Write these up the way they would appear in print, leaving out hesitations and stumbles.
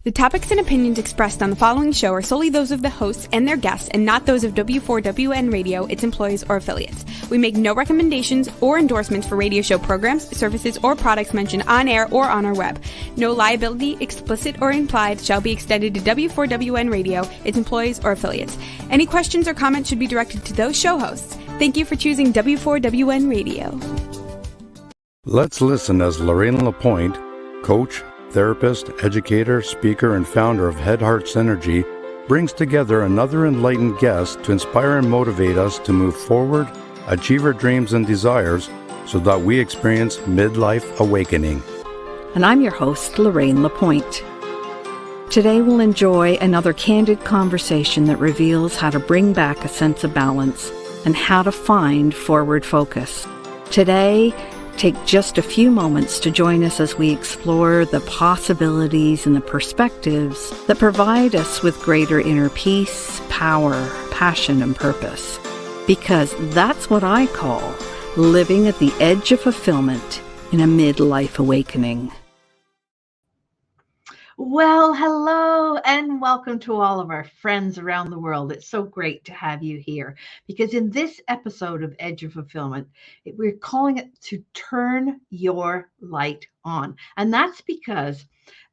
The topics and opinions expressed on the following show are solely those of the hosts and their guests and not those of W4WN Radio, its employees, or affiliates. We make no recommendations or endorsements for radio show programs, services, or products mentioned on air or on our web. No liability, explicit or implied, shall be extended to W4WN Radio, its employees, or affiliates. Any questions or comments should be directed to those show hosts. Thank you for choosing W4WN Radio. Let's listen as Lorraine Lapointe, coach, therapist, educator, speaker, and founder of Head Heart Synergy, brings together another enlightened guest to inspire and motivate us to move forward, achieve our dreams and desires, so that we experience midlife awakening. And I'm your host, Lorraine Lapointe. Today we'll enjoy another candid conversation that reveals how to bring back a sense of balance and how to find forward focus. Today, take just a few moments to join us as we explore the possibilities and the perspectives that provide us with greater inner peace, power, passion, and purpose. Because that's what I call living at the edge of fulfillment in a midlife awakening. Well, hello and welcome to all of our friends around the world. It's so great to have you here because in this episode of Edge of Fulfillment, we're calling it to turn your light on. And that's because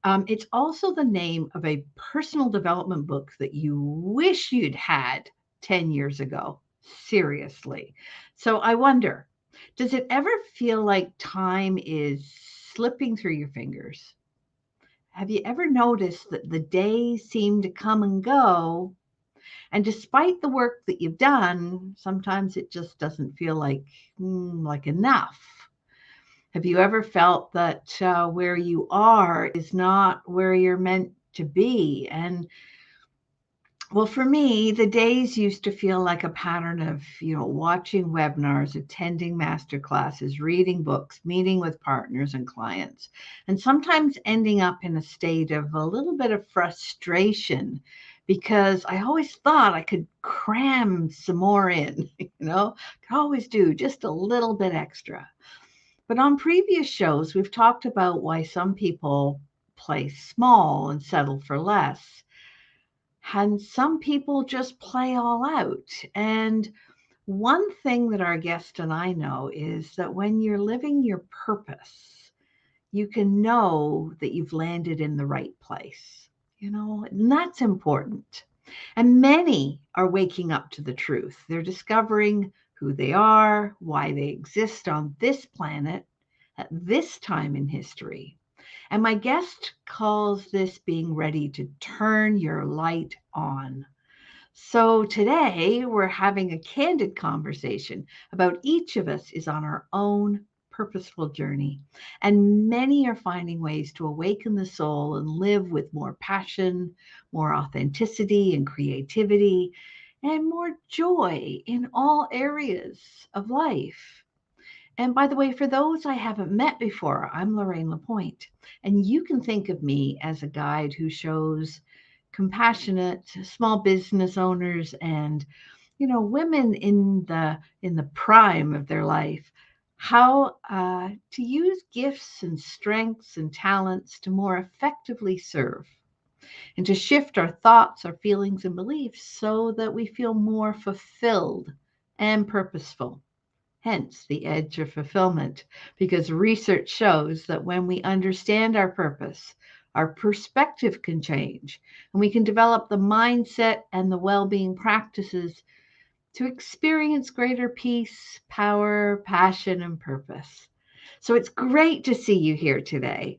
it's also the name of a personal development book that you wish you'd had 10 years ago. Seriously. So I wonder, does it ever feel like time is slipping through your fingers? Have you ever noticed that the days seem to come and go, and despite the work that you've done, sometimes it just doesn't feel like enough? Have you ever felt that where you are is not where you're meant to be? And well, for me, the days used to feel like a pattern of, watching webinars, attending master classes, reading books, meeting with partners and clients, and sometimes ending up in a state of a little bit of frustration because I always thought I could cram some more in, could always do just a little bit extra. But on previous shows, we've talked about why some people play small and settle for less. And some people just play all out. And one thing that our guest and I know is that when you're living your purpose, you can know that you've landed in the right place, and that's important. And many are waking up to the truth. They're discovering who they are, why they exist on this planet at this time in history. And my guest calls this being ready to turn your light on. So today we're having a candid conversation about each of us is on our own purposeful journey. And many are finding ways to awaken the soul and live with more passion, more authenticity and creativity, and more joy in all areas of life. And by the way, for those I haven't met before, I'm Lorraine Lapointe, and you can think of me as a guide who shows compassionate small business owners and, women in the prime of their life, how to use gifts and strengths and talents to more effectively serve and to shift our thoughts, our feelings, and beliefs so that we feel more fulfilled and purposeful. Hence the edge of fulfillment, because research shows that when we understand our purpose, our perspective can change, and we can develop the mindset and the well-being practices to experience greater peace, power, passion, and purpose. So it's great to see you here today.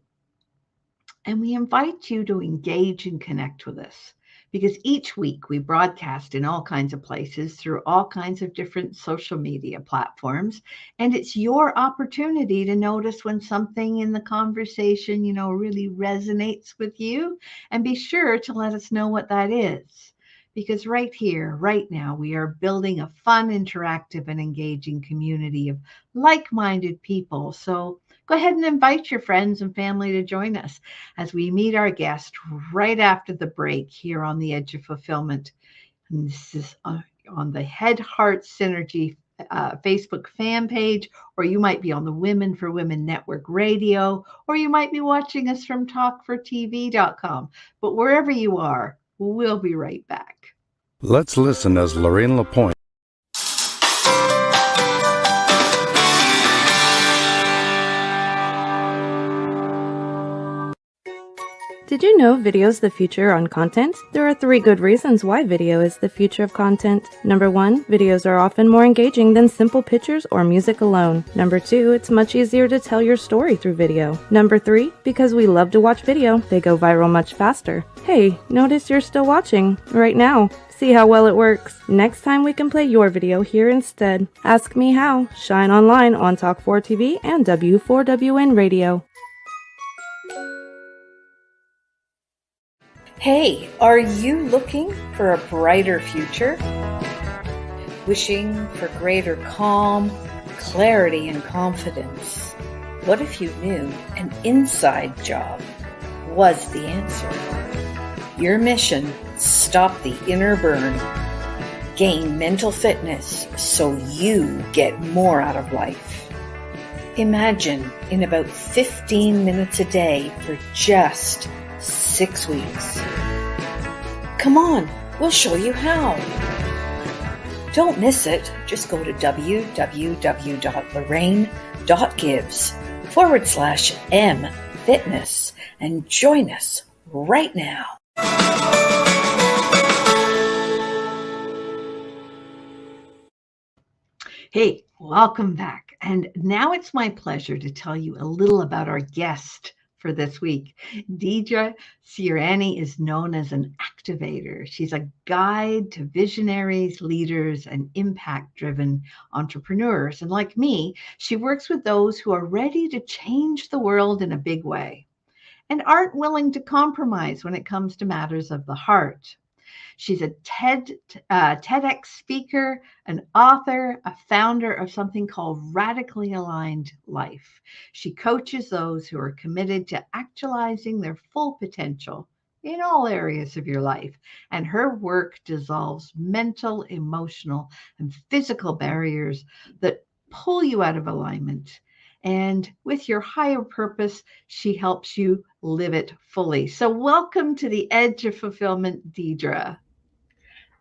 And we invite you to engage and connect with us, because each week we broadcast in all kinds of places through all kinds of different social media platforms. And it's your opportunity to notice when something in the conversation, really resonates with you, and be sure to let us know what that is. Because right here, right now, we are building a fun, interactive, and engaging community of like-minded people. So go ahead and invite your friends and family to join us as we meet our guest right after the break here on the Edge of Fulfillment. And this is on the Head Heart Synergy Facebook fan page, or you might be on the Women for Women Network radio, or you might be watching us from talkfortv.com. But wherever you are, we'll be right back. Let's listen as Lorraine Lapointe. Did you know video is the future on content? There are 3 good reasons why video is the future of content. Number 1, videos are often more engaging than simple pictures or music alone. Number 2, it's much easier to tell your story through video. Number 3, because we love to watch video, they go viral much faster. Hey, notice you're still watching right now. See how well it works. Next time we can play your video here instead. Ask me how. Shine online on Talk4TV and W4WN Radio. Hey, are you looking for a brighter future? Wishing for greater calm, clarity, and confidence? What if you knew an inside job was the answer? Your mission: stop the inner burn, gain mental fitness so you get more out of life. Imagine in about 15 minutes a day for just 6 weeks. Come on, we'll show you how. Don't miss it. Just go to www.lorraine.gives/m-fitness and join us right now. Hey, welcome back. And now it's my pleasure to tell you a little about our guest for this week. Deidre Siranni is known as an activator. She's a guide to visionaries, leaders, and impact-driven entrepreneurs. And like me, she works with those who are ready to change the world in a big way and aren't willing to compromise when it comes to matters of the heart. She's a TEDx speaker, an author, a founder of something called Radically Aligned Life. She coaches those who are committed to actualizing their full potential in all areas of your life. And her work dissolves mental, emotional, and physical barriers that pull you out of alignment. And with your higher purpose, she helps you live it fully. So welcome to the Edge of Fulfillment, Deidre.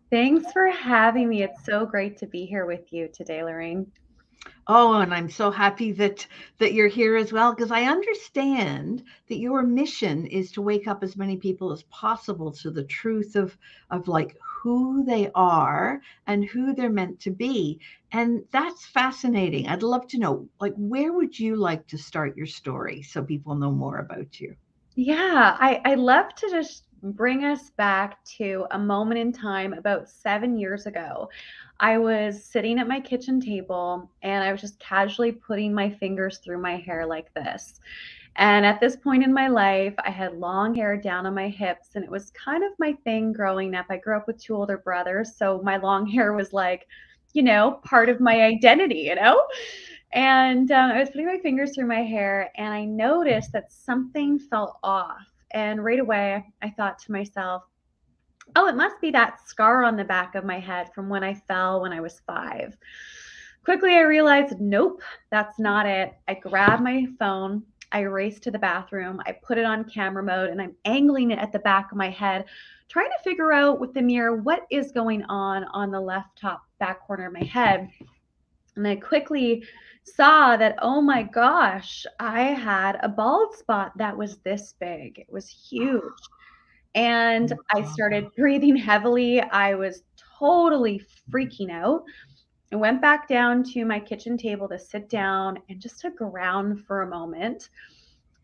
Thanks for having me. It's so great to be here with you today, Lorraine. Oh, and I'm so happy that you're here as well, because I understand that your mission is to wake up as many people as possible to the truth of like who they are and who they're meant to be. And that's fascinating. I'd love to know, like, where would you like to start your story so people know more about you? Yeah, I love to just bring us back to a moment in time about 7 years ago. I was sitting at my kitchen table and I was just casually putting my fingers through my hair like this. And at this point in my life, I had long hair down on my hips, and it was kind of my thing growing up. I grew up with 2 older brothers, so my long hair was like, part of my identity, And I was putting my fingers through my hair, and I noticed that something felt off. And right away, I thought to myself, oh, it must be that scar on the back of my head from when I fell when I was 5. Quickly, I realized, nope, that's not it. I grabbed my phone. I raced to the bathroom. I put it on camera mode, and I'm angling it at the back of my head, trying to figure out with the mirror what is going on the left top back corner of my head. And I quickly saw that, oh my gosh, I had a bald spot that was this big. It was huge. And I started breathing heavily. I was totally freaking out. I went back down to my kitchen table to sit down and just to ground for a moment.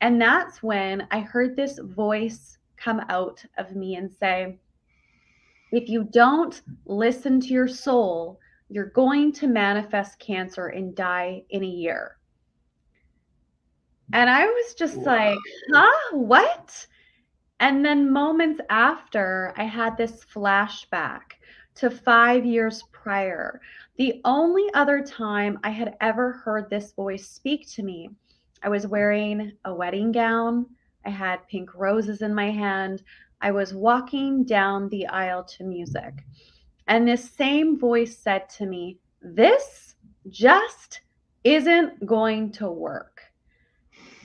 And that's when I heard this voice come out of me and say, if you don't listen to your soul, you're going to manifest cancer and die in a year. And I was just like, huh? What? And then moments after, I had this flashback to 5 years prior. The only other time I had ever heard this voice speak to me, I was wearing a wedding gown. I had pink roses in my hand. I was walking down the aisle to music. And this same voice said to me, this just isn't going to work.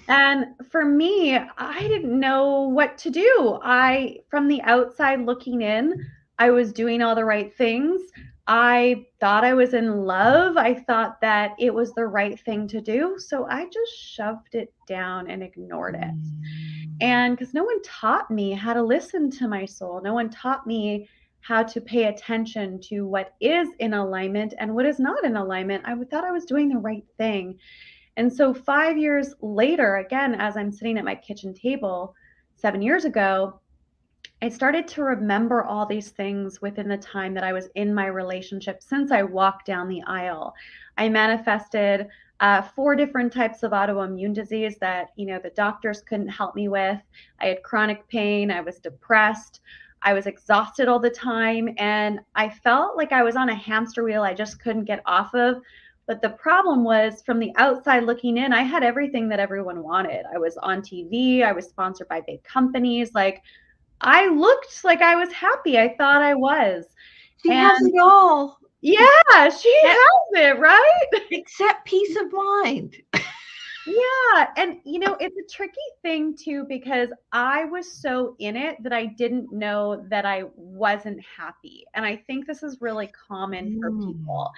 And for me, I didn't know what to do. From the outside looking in, I was doing all the right things. I thought I was in love. I thought that it was the right thing to do. So I just shoved it down and ignored it. And because no one taught me how to listen to my soul, no one taught me how to pay attention to what is in alignment and what is not in alignment. I thought I was doing the right thing. And so 5 years later, again, as I'm sitting at my kitchen table 7 years ago, I started to remember all these things within the time that I was in my relationship since I walked down the aisle. I manifested 4 different types of autoimmune disease that, the doctors couldn't help me with. I had chronic pain. I was depressed. I was exhausted all the time. And I felt like I was on a hamster wheel I just couldn't get off of. But the problem was, from the outside looking in, I had everything that everyone wanted. I was on TV. I was sponsored by big companies. Like, I looked like I was happy. I thought I was. She has it all. Yeah, she has it, right? Except peace of mind. Yeah. And, it's a tricky thing too, because I was so in it that I didn't know that I wasn't happy. And I think this is really common for people.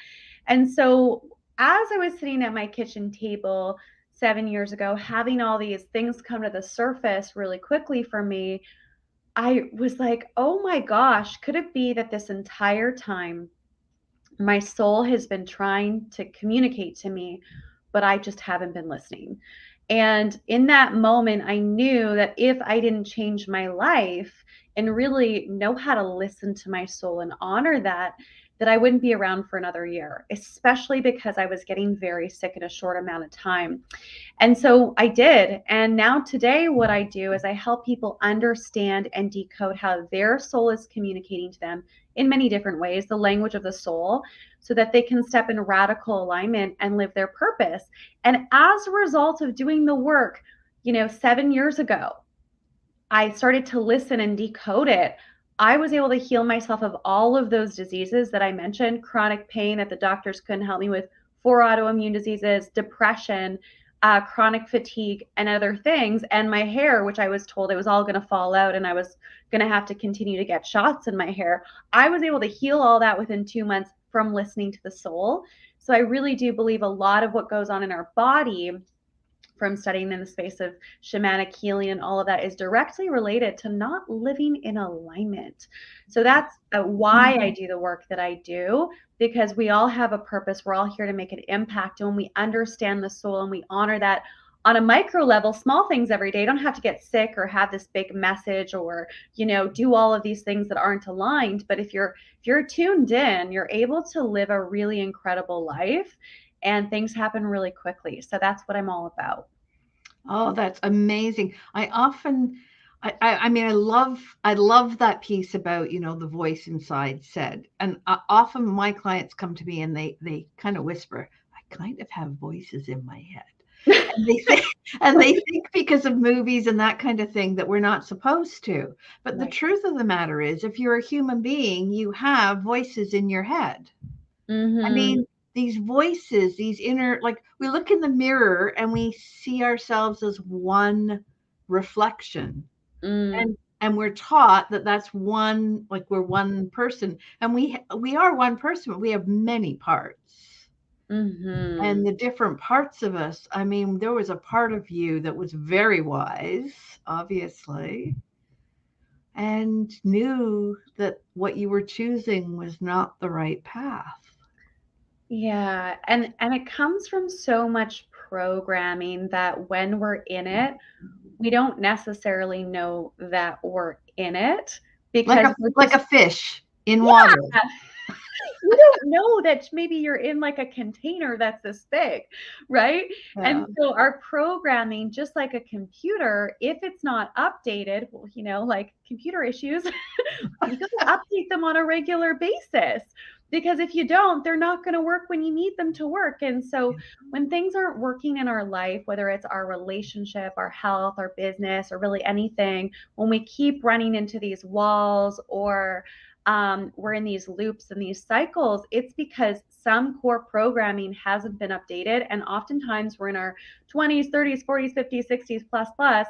And so as I was sitting at my kitchen table 7 years ago, having all these things come to the surface really quickly for me, I was like, oh my gosh, could it be that this entire time my soul has been trying to communicate to me, but I just haven't been listening? And in that moment, I knew that if I didn't change my life and really know how to listen to my soul and honor that I wouldn't be around for another year, especially because I was getting very sick in a short amount of time. And so I did. And now today, what I do is I help people understand and decode how their soul is communicating to them in many different ways, the language of the soul, so that they can step in radical alignment and live their purpose. And as a result of doing the work, 7 years ago, I started to listen and decode it. I was able to heal myself of all of those diseases that I mentioned: chronic pain that the doctors couldn't help me with, 4 autoimmune diseases, depression, chronic fatigue, and other things. And my hair, which I was told it was all going to fall out and I was going to have to continue to get shots in my hair. I was able to heal all that within 2 months from listening to the soul. So I really do believe a lot of what goes on in our body, from studying in the space of shamanic healing and all of that, is directly related to not living in alignment. So that's why I do the work that I do, because we all have a purpose. We're all here to make an impact. And when we understand the soul and we honor that on a micro level, small things every day, you don't have to get sick or have this big message or, do all of these things that aren't aligned. But if you're tuned in, you're able to live a really incredible life. And things happen really quickly. So that's what I'm all about. Oh, that's amazing. I love that piece about, the voice inside said. And often my clients come to me and they kind of whisper, I kind of have voices in my head. And they think because of movies and that kind of thing that we're not supposed to. But right. The truth of the matter is, if you're a human being, you have voices in your head. Mm-hmm. I mean, these voices, these inner, like, we look in the mirror and we see ourselves as one reflection. And we're taught that that's one, like, we're one person, and we are one person, but we have many parts. Mm-hmm. And the different parts of us, I mean, there was a part of you that was very wise, obviously, and knew that what you were choosing was not the right path. Yeah. And it comes from so much programming that when we're in it, we don't necessarily know that we're in it, because like a fish in water. You don't know that maybe you're in like a container that's this big, right? Yeah. And so our programming, just like a computer, if it's not updated, well, like computer issues, you got to update them on a regular basis. Because if you don't, they're not going to work when you need them to work. And so when things aren't working in our life, whether it's our relationship, our health, our business, or really anything, when we keep running into these walls or we're in these loops and these cycles, it's because some core programming hasn't been updated. And oftentimes we're in our 20s, 30s, 40s, 50s, 60s, plus,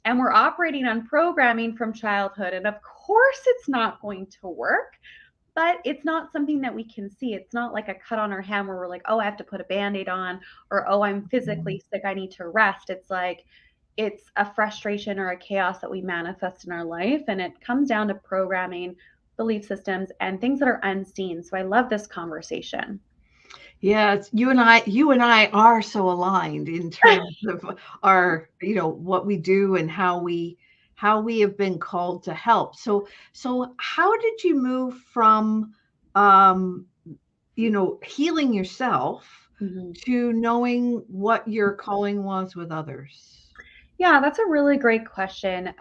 and we're operating on programming from childhood. And of course, it's not going to work, but it's not something that we can see. It's not like a cut on our hand where we're like, oh, I have to put a Band-Aid on, or, oh, I'm physically sick, I need to rest. It's like, it's a frustration or a chaos that we manifest in our life. And it comes down to programming, belief systems, and things that are unseen. So I love this conversation. Yeah, you and I are so aligned in terms of our, what we do and how we have been called to help. So how did you move from healing yourself to knowing what your calling was with others? Yeah, that's a really great question.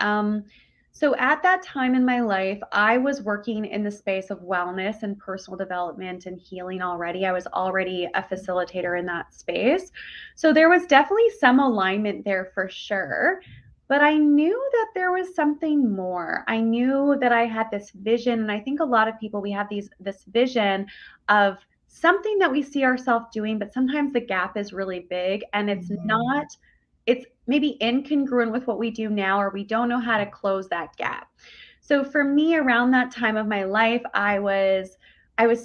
So at that time in my life, I was working in the space of wellness and personal development and healing already. I was already a facilitator in that space. So there was definitely some alignment there for sure. But I knew that there was something more. I knew that I had this vision. And I think a lot of people, we have this vision of something that we see ourselves doing, but sometimes the gap is really big and it's maybe incongruent with what we do now, or we don't know how to close that gap. So for me, around that time of my life, I was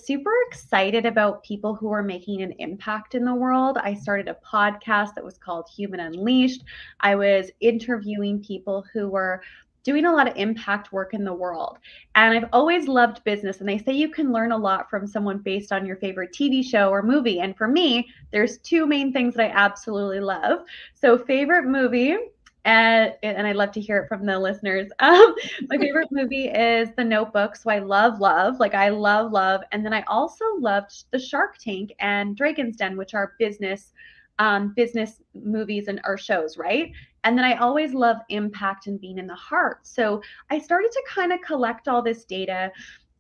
super excited about people who were making an impact in the world. I started a podcast that was called Human Unleashed. I was interviewing people who were doing a lot of impact work in the world. And I've always loved business. And they say you can learn a lot from someone based on your favorite TV show or movie. And for me, there's two main things that I absolutely love. So favorite movie, and I'd love to hear it from the listeners. My favorite movie is The Notebook. So I love. And then I also loved the Shark Tank and Dragon's Den, which are business movies and or shows, right? And then I always love impact and being in the heart. So I started to kind of collect all this data,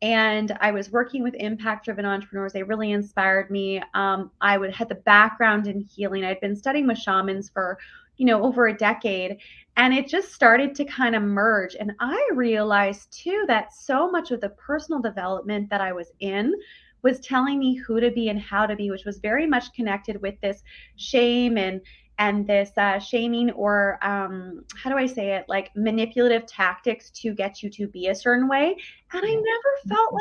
and I was working with impact-driven entrepreneurs. They really inspired me. I had the background in healing. I'd been studying with shamans for, over a decade, and it just started to kind of merge. And I realized too that so much of the personal development that I was in was telling me who to be and how to be, which was very much connected with this shame and this shaming, or how do I say it, like manipulative tactics to get you to be a certain way. And I never felt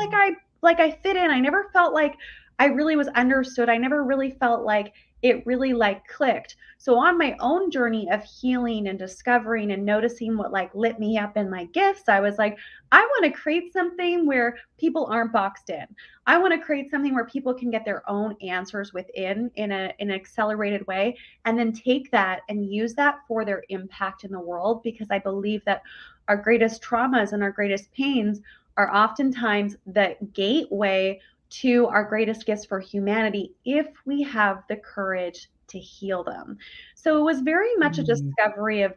like I fit in. I never felt like I really was understood. I never really felt like it really clicked. So on my own journey of healing and discovering and noticing what lit me up in my gifts, I was like, I want to create something where people aren't boxed in. I want to create something where people can get their own answers within in an accelerated way, and then take that and use that for their impact in the world. Because I believe that our greatest traumas and our greatest pains are oftentimes the gateway to our greatest gifts for humanity if we have the courage to heal them. So it was very much a discovery of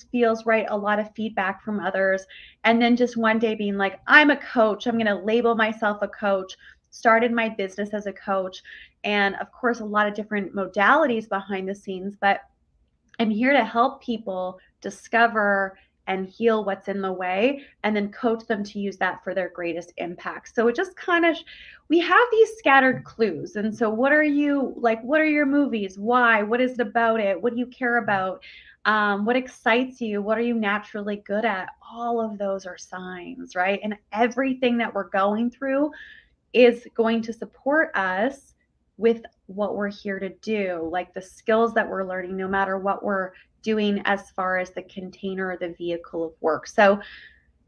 feels right, a lot of feedback from others. And then just one day being like, I'm a coach. I'm going to label myself a coach. Started my business as a coach. And of course, a lot of different modalities behind the scenes, but I'm here to help people discover and heal what's in the way, and then coach them to use that for their greatest impact. So it just we have these scattered clues. And so what are your movies? Why? What is it about it? What do you care about? What excites you? What are you naturally good at? All of those are signs, right? And everything that we're going through is going to support us with what we're here to do, like the skills that we're learning, no matter what we're doing as far as the container or the vehicle of work. So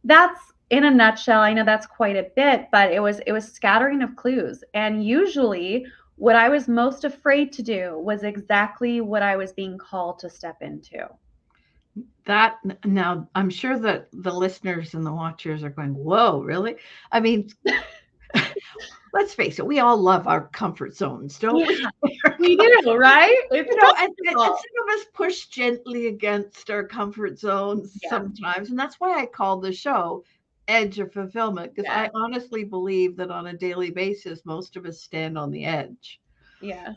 that's in a nutshell. I know that's quite a bit, but it was scattering of clues. And usually what I was most afraid to do was exactly what I was being called to step into. That now, I'm sure that the listeners and the watchers are going, whoa, really? I mean, let's face it, we all love our comfort zones, don't we? We do, right? And some of us push gently against our comfort zones sometimes. And that's why I call the show Edge of Fulfillment, because I honestly believe that on a daily basis, most of us stand on the edge. Yeah.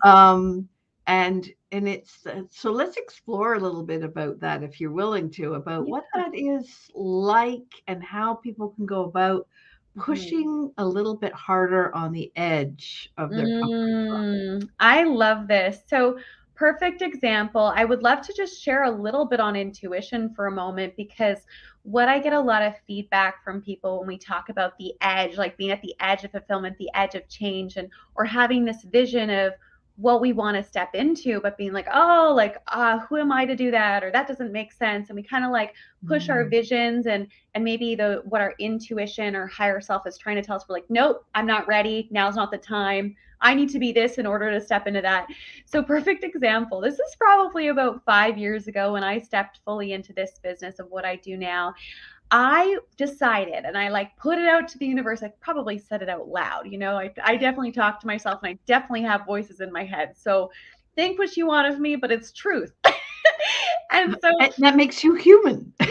And it's so let's explore a little bit about that, if you're willing to, about what that is like and how people can go about pushing a little bit harder on the edge of their comfort zone. I love this. So, perfect example. I would love to just share a little bit on intuition for a moment, because what I get a lot of feedback from people when we talk about the edge, like being at the edge of fulfillment, the edge of change, and or having this vision of what we want to step into, but being like, oh, like, who am I to do that? Or that doesn't make sense. And we kind of like push our visions and maybe what our intuition or higher self is trying to tell us. We're like, nope, I'm not ready. Now's not the time. I need to be this in order to step into that. So perfect example. This is probably about 5 years ago when I stepped fully into this business of what I do now. I decided, and I like put it out to the universe. I probably said it out loud. I definitely talk to myself, and I definitely have voices in my head. So think what you want of me, but it's truth. And so that makes you human. Yeah,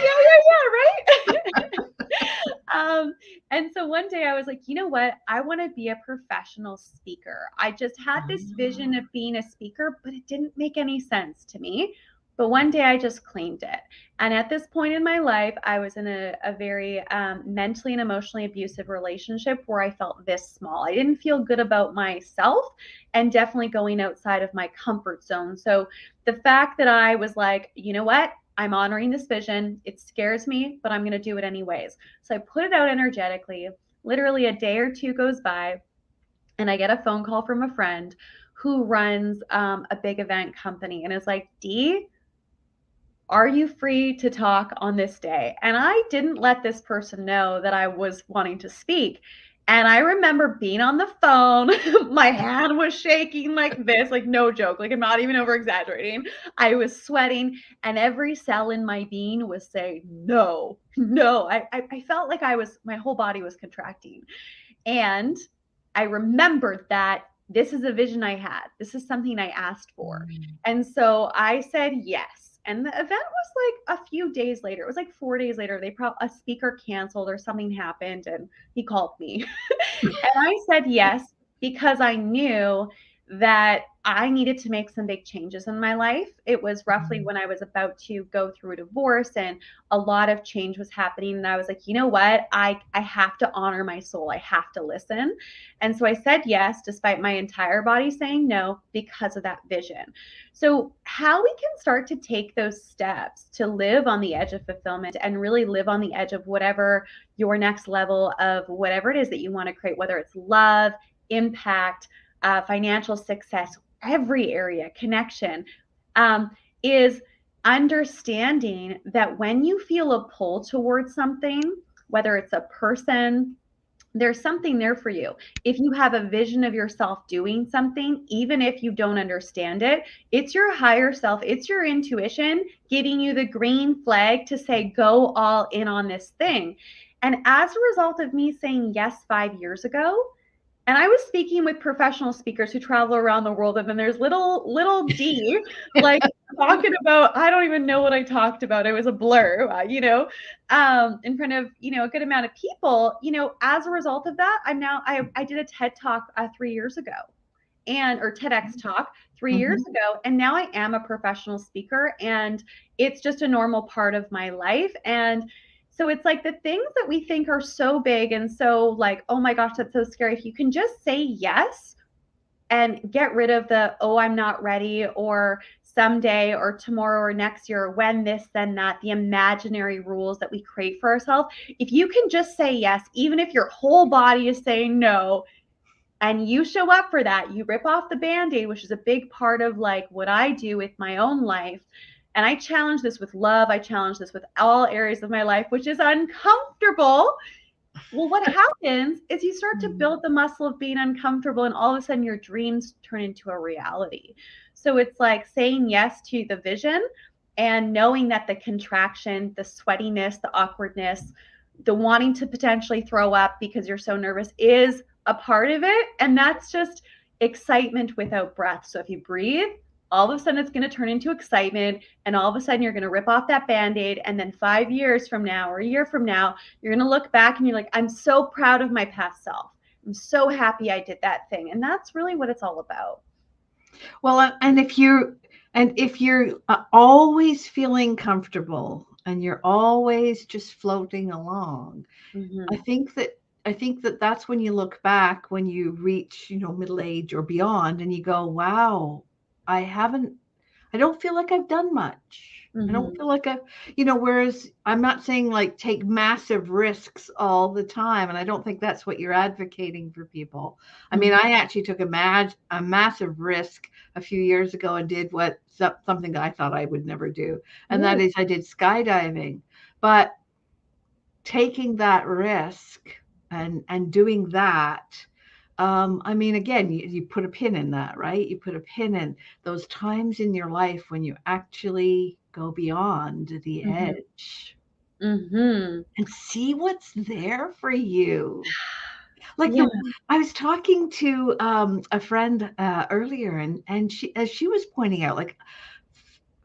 right. And so one day I was like, you know what? I want to be a professional speaker. I just had this vision of being a speaker, but it didn't make any sense to me. But one day I just claimed it. And at this point in my life, I was in a very mentally and emotionally abusive relationship where I felt this small. I didn't feel good about myself, and definitely going outside of my comfort zone. So the fact that I was like, you know what? I'm honoring this vision. It scares me, but I'm going to do it anyways. So I put it out energetically. Literally a day or two goes by, and I get a phone call from a friend who runs a big event company, and is like, Dee, are you free to talk on this day? And I didn't let this person know that I was wanting to speak. And I remember being on the phone, my hand was shaking like this, like no joke, like I'm not even over exaggerating. I was sweating, and every cell in my being was saying, no. I felt like my whole body was contracting. And I remembered that this is a vision I had. This is something I asked for. And so I said yes. And the event was like a few days later. It was like 4 days later. A speaker canceled or something happened, and he called me. And I said yes, because I knew that I needed to make some big changes in my life. It was roughly when I was about to go through a divorce, and a lot of change was happening. And I was like, you know what? I have to honor my soul. I have to listen. And so I said yes, despite my entire body saying no, because of that vision. So how we can start to take those steps to live on the edge of fulfillment and really live on the edge of whatever your next level of whatever it is that you want to create, whether it's love, impact, financial success, every area, connection, is understanding that when you feel a pull towards something, whether it's a person, there's something there for you. If you have a vision of yourself doing something, even if you don't understand it, it's your higher self, it's your intuition giving you the green flag to say, go all in on this thing. And as a result of me saying yes 5 years ago, and I was speaking with professional speakers who travel around the world, and then there's little D, like talking about, I don't even know what I talked about. It was a blur, in front of, a good amount of people. As a result of that, I did a TED Talk 3 years ago, or TEDx talk 3 years ago, and now I am a professional speaker, and it's just a normal part of my life. And so it's like the things that we think are so big and so like, oh my gosh, that's so scary. If you can just say yes and get rid of the, oh, I'm not ready, or someday, or tomorrow, or next year, or when this, then that, the imaginary rules that we create for ourselves. If you can just say yes, even if your whole body is saying no, and you show up for that, you rip off the Band-Aid, which is a big part of like what I do with my own life. And I challenge this with love. I challenge this with all areas of my life, which is uncomfortable. Well, what happens is you start to build the muscle of being uncomfortable, and all of a sudden your dreams turn into a reality. So it's like saying yes to the vision, and knowing that the contraction, the sweatiness, the awkwardness, the wanting to potentially throw up because you're so nervous is a part of it. And that's just excitement without breath. So if you breathe, all of a sudden it's going to turn into excitement, and all of a sudden you're going to rip off that Band-Aid, and then 5 years from now or a year from now, you're going to look back and you're like, I'm so proud of my past self. I'm so happy I did that thing. And that's really what it's all about. Well, and if you're always feeling comfortable and you're always just floating along, I think that I think that that's when you look back, when you reach, middle age or beyond, and you go, wow, I don't feel like I've done much. I don't feel like whereas I'm not saying like take massive risks all the time. And I don't think that's what you're advocating for people. I mean, I actually took a massive risk a few years ago and did something that I thought I would never do. And that is I did skydiving. But taking that risk and doing that, I mean, again, you put a pin in that, right? You put a pin in those times in your life when you actually go beyond the edge and see what's there for you. Like I was talking to a friend earlier, and she was pointing out, like,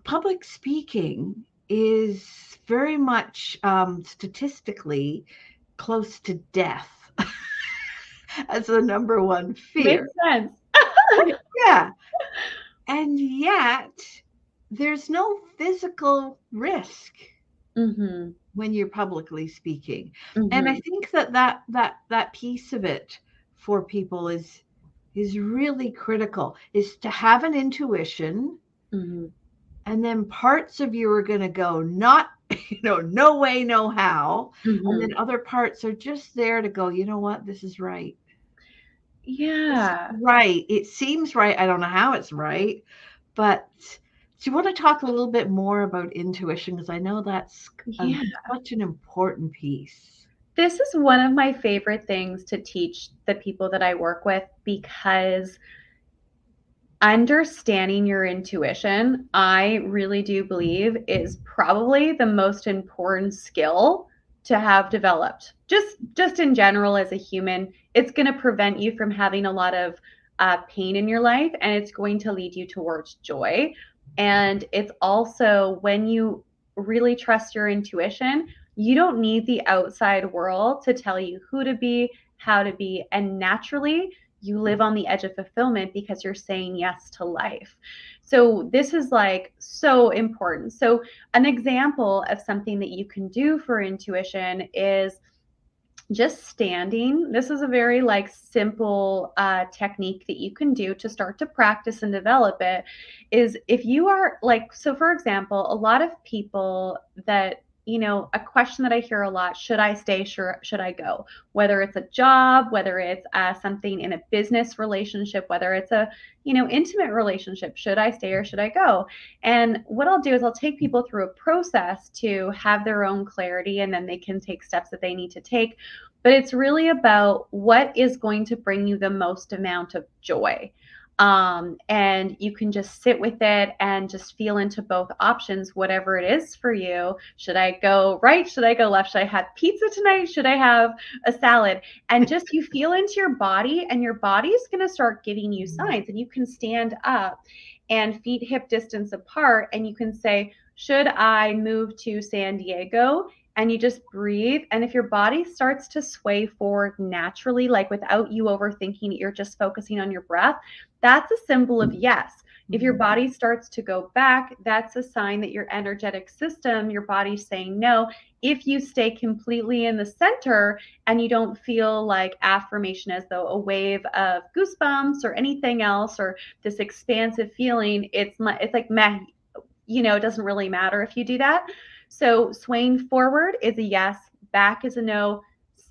public speaking is very much statistically close to death as the number one fear. Makes sense. Yeah. And yet there's no physical risk when you're publicly speaking. And I think that piece of it for people is really critical, is to have an intuition. And then parts of you are going to go, not, no way, no how. And then other parts are just there to go, you know what, this is right. Yeah. Right. It seems right. I don't know how it's right. But do you want to talk a little bit more about intuition? Because I know that's such an important piece. This is one of my favorite things to teach the people that I work with, because understanding your intuition, I really do believe, is probably the most important skill to have developed. Just in general, as a human, it's going to prevent you from having a lot of pain in your life, and it's going to lead you towards joy. And it's also, when you really trust your intuition, you don't need the outside world to tell you who to be, how to be, and naturally you live on the edge of fulfillment because you're saying yes to life. So this is like so important. So an example of something that you can do for intuition is just standing. This is a very simple technique that you can do to start to practice and develop it. Is if you are so for example, a lot of people that, a question that I hear a lot: should I stay? Should I go? Whether it's a job, whether it's something in a business relationship, whether it's a, intimate relationship, should I stay or should I go? And what I'll do is I'll take people through a process to have their own clarity, and then they can take steps that they need to take. But it's really about what is going to bring you the most amount of joy. And you can just sit with it and just feel into both options, whatever it is for you. Should I go right? Should I go left? Should I have pizza tonight? Should I have a salad? And just you feel into your body, and your body's going to start giving you signs. And you can stand up and feet hip distance apart, and you can say, should I move to San Diego? And you just breathe. And if your body starts to sway forward naturally, without you overthinking it, you're just focusing on your breath, that's a symbol of yes. If your body starts to go back, that's a sign that your energetic system, your body's saying no. If you stay completely in the center and you don't feel like affirmation as though a wave of goosebumps or anything else, or this expansive feeling, it's like meh, it doesn't really matter if you do that. So swaying forward is a yes, back is a no,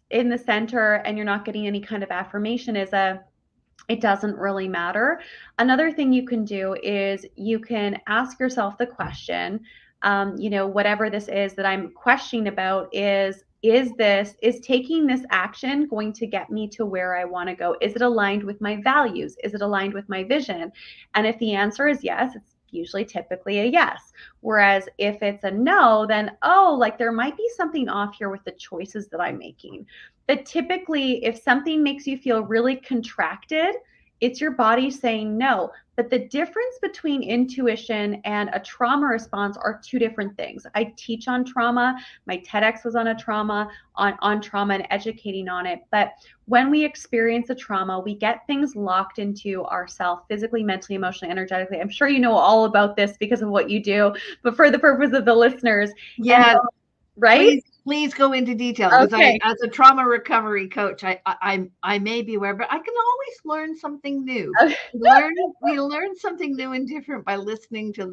in the center and you're not getting any kind of affirmation is it doesn't really matter. Another thing you can do is you can ask yourself the question, whatever this is that I'm questioning about, is taking this action going to get me to where I want to go? Is it aligned with my values? Is it aligned with my vision? And if the answer is yes, it's usually typically a yes. Whereas if it's a no, then, there might be something off here with the choices that I'm making. But typically, if something makes you feel really contracted, it's your body saying no. But the difference between intuition and a trauma response are two different things. I teach on trauma. My TEDx was on a trauma, on trauma and educating on it. But when we experience a trauma, we get things locked into ourselves physically, mentally, emotionally, energetically. I'm sure you know all about this because of what you do, but for the purpose of the listeners. Yeah. Right? Please go into detail, because Okay. as a trauma recovery coach, I may be aware, but I can always learn something new. Okay. We learn something new and different by listening to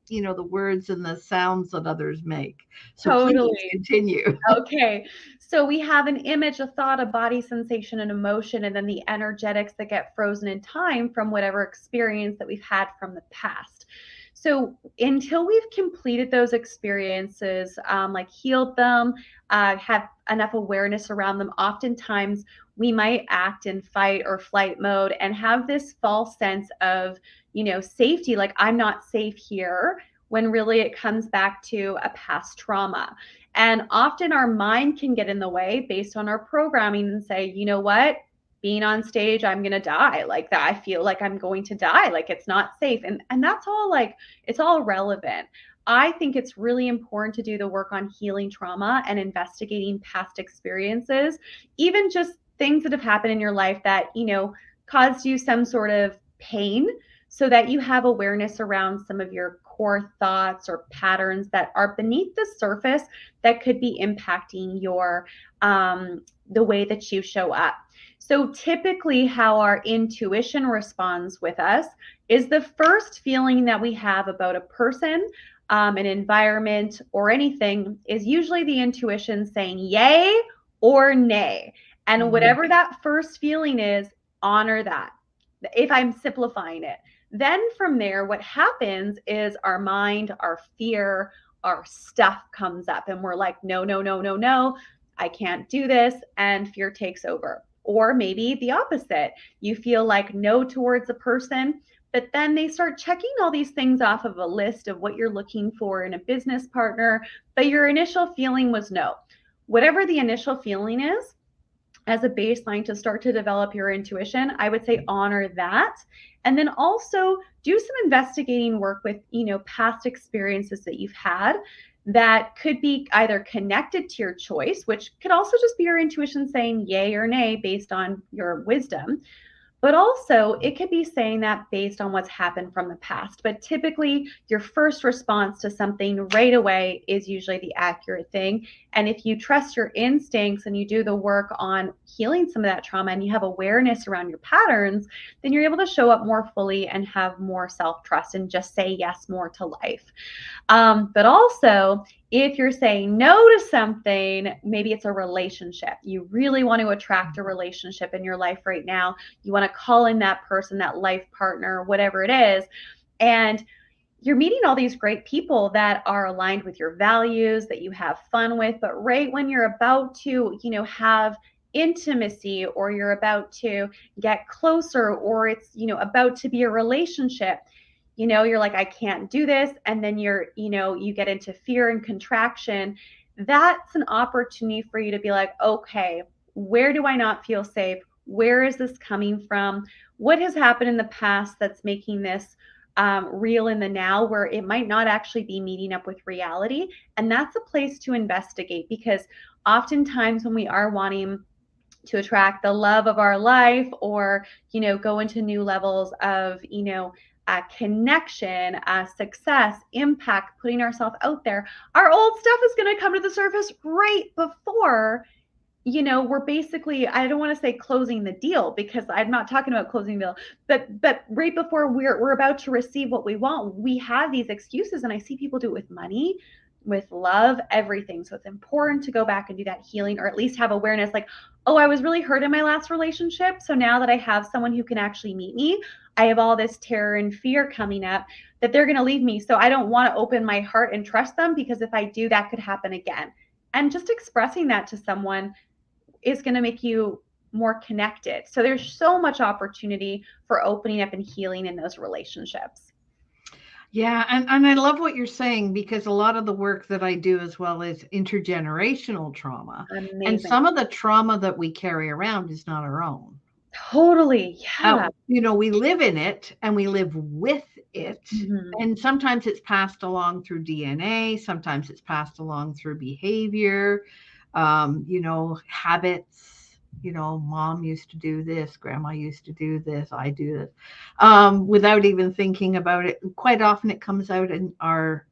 the words and the sounds that others make. So please Totally. continue. Okay. So we have an image, a thought, a body sensation, an emotion, and then the energetics that get frozen in time from whatever experience that we've had from the past. So until we've completed those experiences, like healed them, have enough awareness around them, oftentimes we might act in fight or flight mode and have this false sense of, safety, like I'm not safe here, when really it comes back to a past trauma. And often our mind can get in the way based on our programming and say, you know what? Being on stage, I'm going to die like that. I feel like I'm going to die. Like it's not safe. And that's all, like, it's all relevant. I think it's really important to do the work on healing trauma and investigating past experiences, even just things that have happened in your life that, caused you some sort of pain, so that you have awareness around some of your core thoughts or patterns that are beneath the surface that could be impacting your the way that you show up. So typically how our intuition responds with us is the first feeling that we have about a person, an environment, or anything is usually the intuition saying yay or nay. And whatever that first feeling is, honor that, if I'm simplifying it. Then from there, what happens is our mind, our fear, our stuff comes up and we're like, no, no, no, no, no, I can't do this. And fear takes over. Or maybe the opposite. You feel like no towards a person, but then they start checking all these things off of a list of what you're looking for in a business partner, but your initial feeling was no. Whatever the initial feeling is, as a baseline to start to develop your intuition, I would say honor that. And then also do some investigating work with, past experiences that you've had that could be either connected to your choice, which could also just be your intuition saying yay or nay based on your wisdom. But also, it could be saying that based on what's happened from the past. But typically, your first response to something right away is usually the accurate thing. And if you trust your instincts and you do the work on healing some of that trauma and you have awareness around your patterns, then you're able to show up more fully and have more self-trust and just say yes more to life. But also, if you're saying no to something, maybe it's a relationship. You really want to attract a relationship in your life right now. You want to call in that person, that life partner, whatever it is. And you're meeting all these great people that are aligned with your values, that you have fun with. But right when you're about to, have intimacy, or you're about to get closer, or it's, about to be a relationship, you're like, I can't do this. And then you get into fear and contraction. That's an opportunity for you to be like, okay, where do I not feel safe? Where is this coming from? What has happened in the past that's making this real in the now, where it might not actually be meeting up with reality? And that's a place to investigate, because oftentimes when we are wanting to attract the love of our life, or, go into new levels of, connection, success, impact, putting ourselves out there, our old stuff is going to come to the surface right before, we're basically, I don't want to say closing the deal, because I'm not talking about closing the deal, but right before we're about to receive what we want, we have these excuses. And I see people do it with money, with love, everything. So it's important to go back and do that healing, or at least have awareness, like, oh, I was really hurt in my last relationship. So now that I have someone who can actually meet me, I have all this terror and fear coming up that they're going to leave me. So I don't want to open my heart and trust them, because if I do, that could happen again. And just expressing that to someone is going to make you more connected. So there's so much opportunity for opening up and healing in those relationships. Yeah, and I love what you're saying, because a lot of the work that I do as well is intergenerational trauma. Amazing. And some of the trauma that we carry around is not our own. Totally. Yeah. We live in it and we live with it. Mm-hmm. And sometimes it's passed along through DNA. Sometimes it's passed along through behavior, habits. Mom used to do this, grandma used to do this, I do this, without even thinking about it. Quite often it comes out in our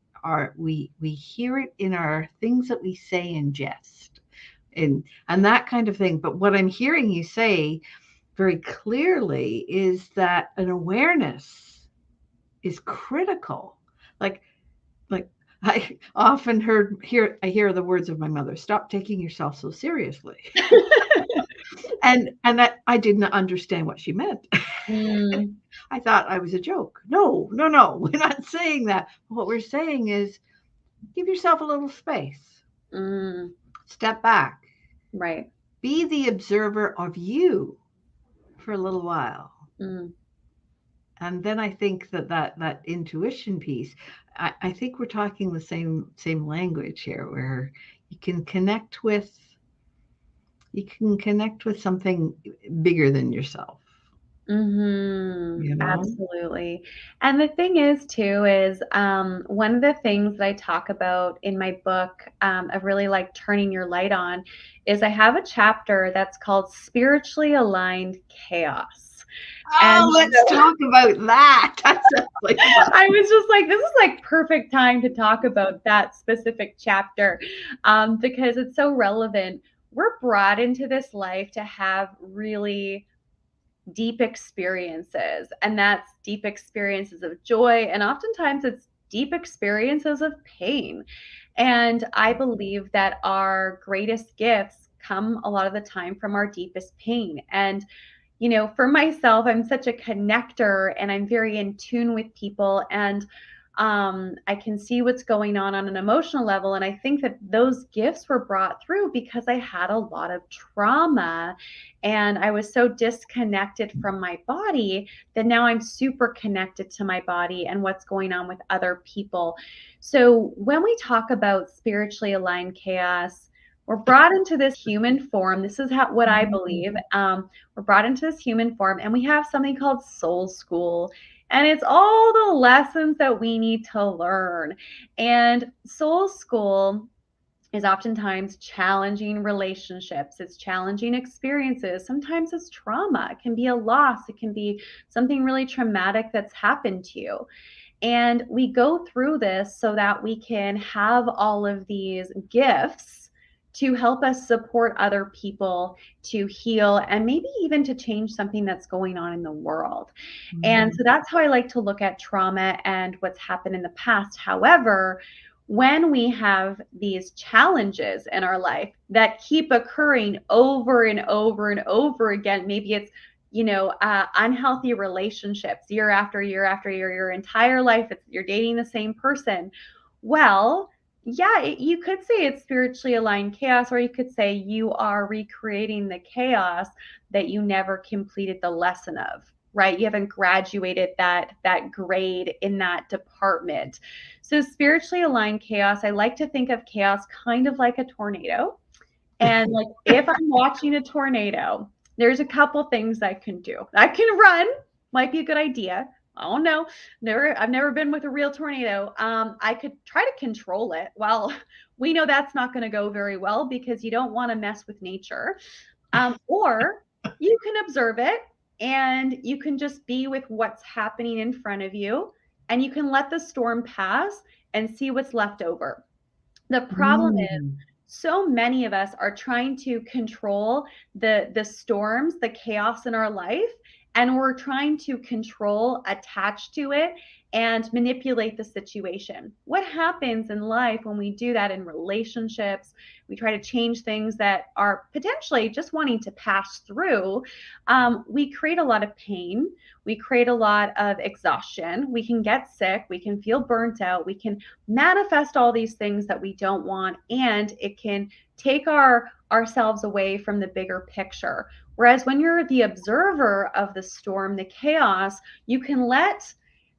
we hear it in our things that we say in jest and that kind of thing. But what I'm hearing you say very clearly is that an awareness is critical. Like I often I hear the words of my mother, stop taking yourself so seriously. and that I didn't understand what she meant. I thought I was a joke. No, we're not saying that. What we're saying is give yourself a little space. Step back. Right. Be the observer of you for a little while. And then I think that intuition piece, I think we're talking the same language here, where you can connect with something bigger than yourself. You know? Absolutely. And the thing is too, is one of the things that I talk about in my book of really like turning your light on is I have a chapter that's called Spiritually Aligned Chaos. Oh, let's talk about that. I was just like, this is like perfect time to talk about that specific chapter because it's so relevant. We're brought into this life to have really deep experiences, and that's deep experiences of joy, and oftentimes it's deep experiences of pain. And I believe that our greatest gifts come a lot of the time from our deepest pain. And you know, for myself, I'm such a connector and I'm very in tune with people, and I can see what's going on an emotional level. And I think that those gifts were brought through because I had a lot of trauma and I was so disconnected from my body that now I'm super connected to my body and what's going on with other people. So when we talk about spiritually aligned chaos, we're brought into this human form. This is what I believe. We're brought into this human form, and we have something called soul school. And it's all the lessons that we need to learn. And soul school is oftentimes challenging relationships. It's challenging experiences. Sometimes it's trauma. It can be a loss. It can be something really traumatic that's happened to you. And we go through this so that we can have all of these gifts to help us support other people to heal and maybe even to change something that's going on in the world. And so that's how I like to look at trauma and what's happened in the past. However, when we have these challenges in our life that keep occurring over and over and over again, maybe it's, you know, unhealthy relationships year after year after year, your entire life, you're dating the same person. Well, yeah, you could say it's spiritually aligned chaos, or you could say you are recreating the chaos that you never completed the lesson of, right? You haven't graduated that grade in that department. So spiritually aligned chaos, I like to think of chaos kind of like a tornado. And like if I'm watching a tornado, there's a couple things I can do. I can run, might be a good idea. Oh no, I've never been with a real tornado. I could try to control it. Well, we know that's not going to go very well because you don't want to mess with nature. Or you can observe it and you can just be with what's happening in front of you, and you can let the storm pass and see what's left over. The problem is so many of us are trying to control the storms, the chaos in our life, and we're trying to control, attach to it, and manipulate the situation. What happens in life when we do that in relationships? We try to change things that are potentially just wanting to pass through. We create a lot of pain. We create a lot of exhaustion. We can get sick. We can feel burnt out. We can manifest all these things that we don't want, and it can take ourselves away from the bigger picture. Whereas when you're the observer of the storm, the chaos, you can let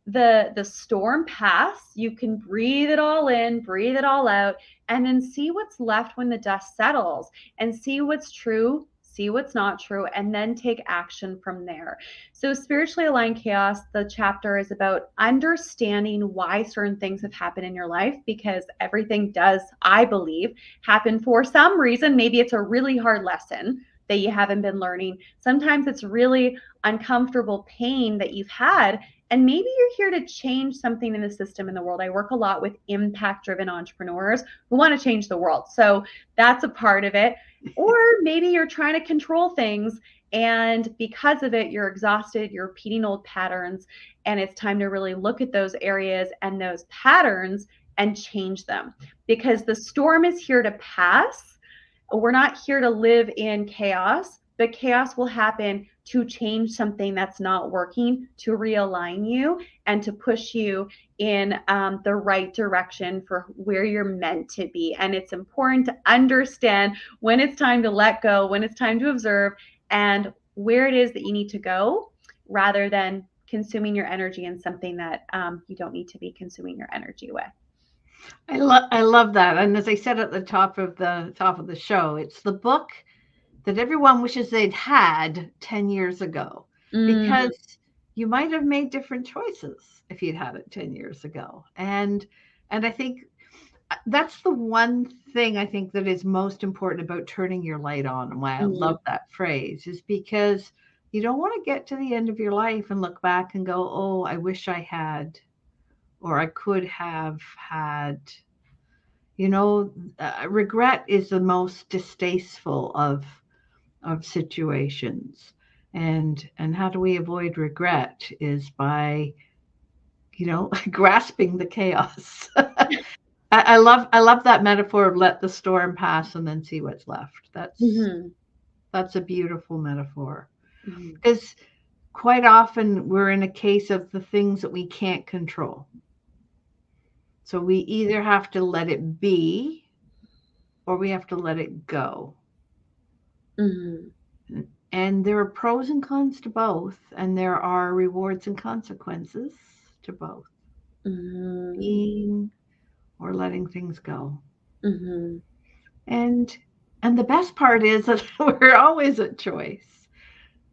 the storm pass. You can breathe it all in, breathe it all out, and then see what's left when the dust settles, and see what's true, see what's not true, and then take action from there. So spiritually aligned chaos, the chapter is about understanding why certain things have happened in your life, because everything does, I believe, happen for some reason. Maybe it's a really hard lesson that you haven't been learning. Sometimes it's really uncomfortable pain that you've had, And maybe you're here to change something in the system in the world. I work a lot with impact-driven entrepreneurs who want to change the world. So that's a part of it. Or maybe you're trying to control things, and because of it, you're exhausted, you're repeating old patterns, and it's time to really look at those areas and those patterns and change them, because the storm is here to pass. We're not here to live in chaos, but chaos will happen to change something that's not working, to realign you and to push you in the right direction for where you're meant to be. And it's important to understand when it's time to let go, when it's time to observe, and where it is that you need to go, rather than consuming your energy in something that you don't need to be consuming your energy with. I love that. And as I said at the top of the show, it's the book that everyone wishes they'd had 10 years ago, because you might have made different choices if you'd had it 10 years ago. And I think that's the one thing I think that is most important about turning your light on, and why I love that phrase, is because you don't want to get to the end of your life and look back and go, oh, I wish I had, or I could have had. Regret is the most distasteful of situations. And how do we avoid regret is by, grasping the chaos. I love that metaphor of let the storm pass and then see what's left. That's a beautiful metaphor, because quite often we're in a case of the things that we can't control. So we either have to let it be, or we have to let it go. And there are pros and cons to both, and there are rewards and consequences to both. Being or letting things go. And the best part is that we're always at choice.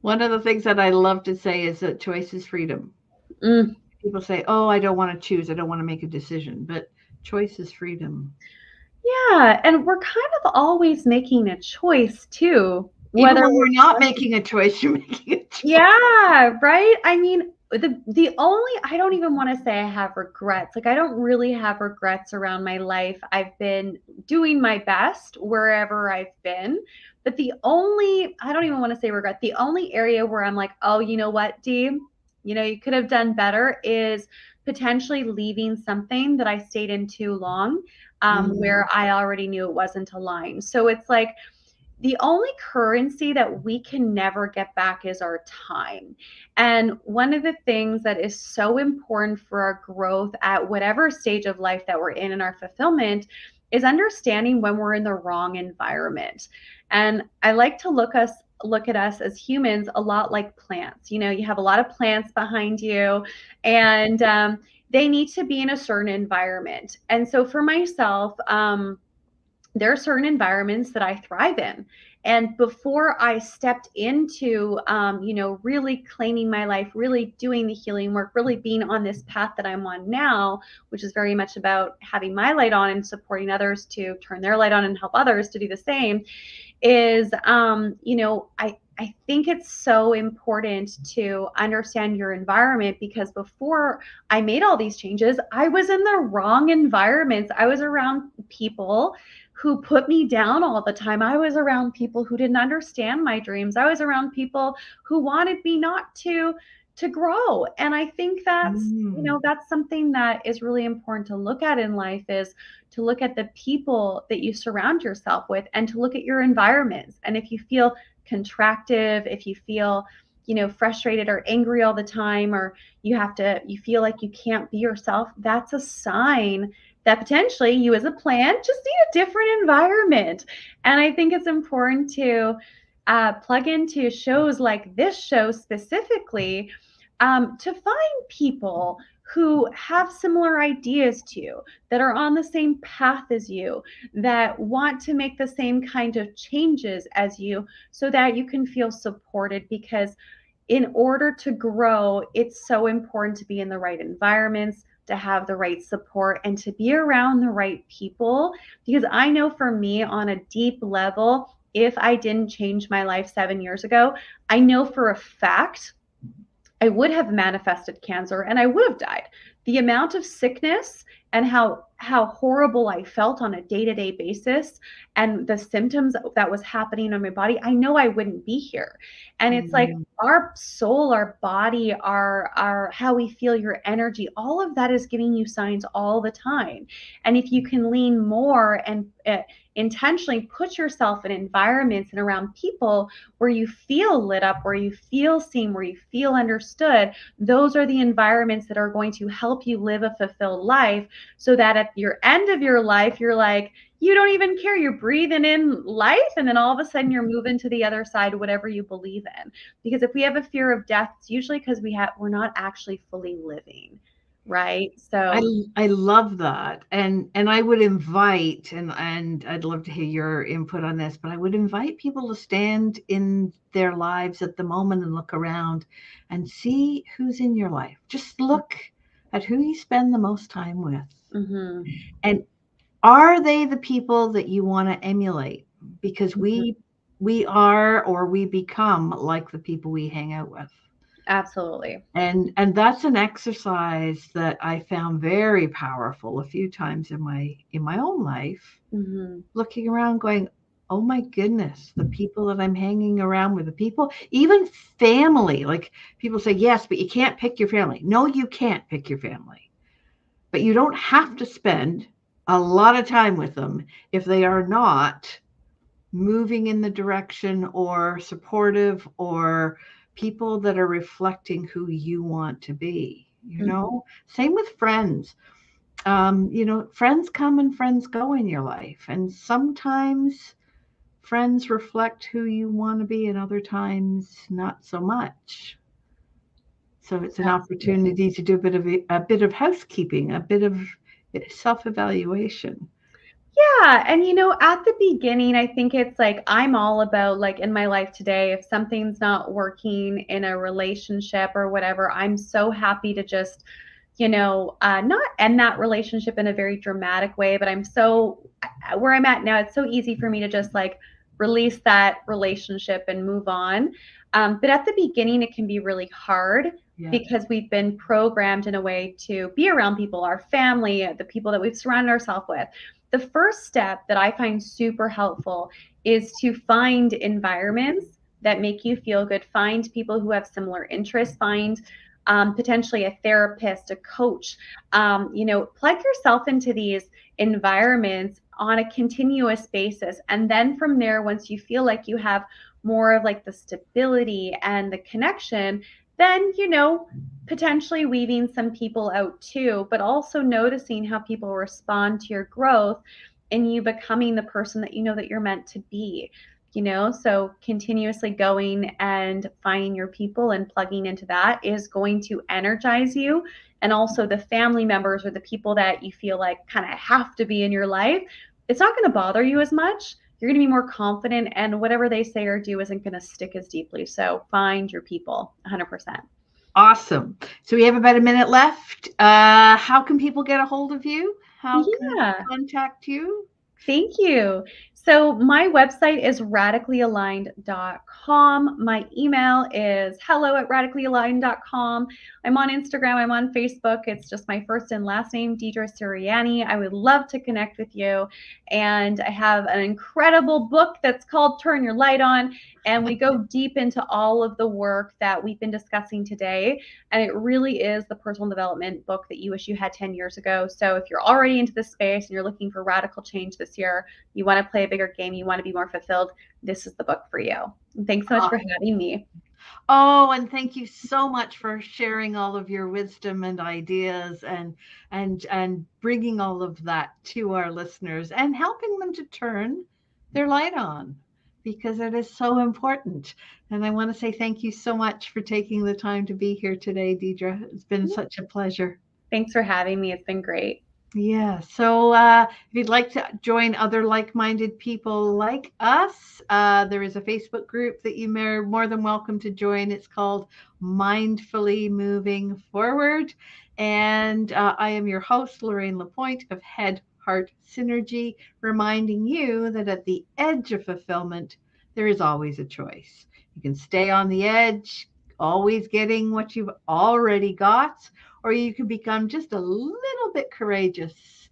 One of the things that I love to say is that choice is freedom. People say, oh, I don't want to choose, I don't want to make a decision, but choice is freedom. Yeah, and we're kind of always making a choice too. Whether we're not making a choice, you're making a choice. Yeah, right? I mean, the only, I don't even want to say I have regrets. Like, I don't really have regrets around my life. I've been doing my best wherever I've been. But I don't even want to say regret. The only area where I'm like, oh, you know what, Dee? You could have done better, is potentially leaving something that I stayed in too long, where I already knew it wasn't aligned. So it's like, the only currency that we can never get back is our time. And one of the things that is so important for our growth at whatever stage of life that we're in our fulfillment is understanding when we're in the wrong environment. And I like to look at us as humans a lot like plants. You have a lot of plants behind you, and they need to be in a certain environment. And so for myself, there are certain environments that I thrive in. And before I stepped into, really claiming my life, really doing the healing work, really being on this path that I'm on now, which is very much about having my light on and supporting others to turn their light on and help others to do the same, is, I think it's so important to understand your environment, because before I made all these changes, I was in the wrong environments. I was around people who put me down all the time. I was around people who didn't understand my dreams. I was around people who wanted me not to grow. And I think that's, that's something that is really important to look at in life, is to look at the people that you surround yourself with, and to look at your environments. And if you feel contractive, if you feel, frustrated or angry all the time, or you feel like you can't be yourself, that's a sign that potentially you as a plant just need a different environment. And I think it's important to plug into shows like this show specifically, to find people who have similar ideas to you, that are on the same path as you, that want to make the same kind of changes as you, so that you can feel supported. Because in order to grow, it's so important to be in the right environments, to have the right support, and to be around the right people. Because I know for me, on a deep level, if I didn't change my life 7 years ago, I know for a fact I would have manifested cancer and I would have died. The amount of sickness and how horrible I felt on a day-to-day basis and the symptoms that was happening on my body, I know I wouldn't be here. And it's like our soul, our body, our how we feel, your energy, all of that is giving you signs all the time. And if you can lean more and intentionally put yourself in environments and around people where you feel lit up, where you feel seen, where you feel understood, those are the environments that are going to help you live a fulfilled life, so that at your end of your life, you're like, you don't even care. You're breathing in life, and then all of a sudden you're moving to the other side, whatever you believe in. Because if we have a fear of death, it's usually because we're not actually fully living. Right. So I love that. And I would invite, and I'd love to hear your input on this, but I would invite people to stand in their lives at the moment and look around and see who's in your life. Just look at who you spend the most time with. mm-hmm. And are they the people that you want to emulate? Because we are, or we become like the people we hang out with. Absolutely. And that's an exercise that I found very powerful a few times in my own life, looking around going, oh my goodness, the people that I'm hanging around with, the people, even family, like people say, yes, but you can't pick your family. No, you can't pick your family, but you don't have to spend a lot of time with them if they are not moving in the direction or supportive or people that are reflecting who you want to be, Same with friends. Friends come and friends go in your life. And sometimes friends reflect who you want to be and other times not so much. So it's an opportunity to do a bit of housekeeping, a bit of self-evaluation. Yeah. And, at the beginning, I think it's like, I'm all about, like, in my life today, if something's not working in a relationship or whatever, I'm so happy to just, not end that relationship in a very dramatic way, but where I'm at now, it's so easy for me to just like release that relationship and move on. But at the beginning, it can be really hard. Yeah. Because we've been programmed in a way to be around people, our family, the people that we've surrounded ourselves with. The first step that I find super helpful is to find environments that make you feel good, find people who have similar interests, find potentially a therapist, a coach, plug yourself into these environments on a continuous basis. And then from there, once you feel like you have more of like the stability and the connection, then, potentially weeding some people out too, but also noticing how people respond to your growth and you becoming the person that that you're meant to be. So continuously going and finding your people and plugging into that is going to energize you. And also the family members or the people that you feel like kind of have to be in your life, it's not going to bother you as much. You're going to be more confident, and whatever they say or do isn't going to stick as deeply. So find your people 100%. Awesome. So we have about a minute left. How can people get a hold of you? How can they contact you? Thank you. So my website is radicallyaligned.com. My email is hello@radicallyaligned.com. I'm on Instagram. I'm on Facebook. It's just my first and last name, Deidre Siranni. I would love to connect with you. And I have an incredible book that's called Turn Your Light On. And we go deep into all of the work that we've been discussing today. And it really is the personal development book that you wish you had 10 years ago. So if you're already into this space and you're looking for radical change this year, you want to play a bigger game, you want to be more fulfilled, this is the book for you. And thanks so much for having me. Oh, and thank you so much for sharing all of your wisdom and ideas and bringing all of that to our listeners and helping them to turn their light on, because it is so important. And I want to say thank you so much for taking the time to be here today, Deidre. It's been such a pleasure. Thanks for having me. It's been great. Yeah. So if you'd like to join other like-minded people like us, there is a Facebook group that you are more than welcome to join. It's called Mindfully Moving Forward. And I am your host, Lorraine Lapointe of Head Heart Synergy, reminding you that at the edge of fulfillment, there is always a choice. You can stay on the edge, always getting what you've already got, or you can become just a little bit courageous,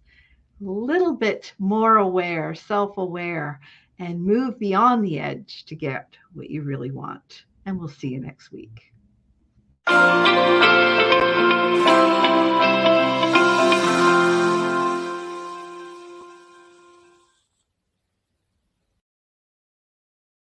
a little bit more aware, self-aware, and move beyond the edge to get what you really want. And we'll see you next week.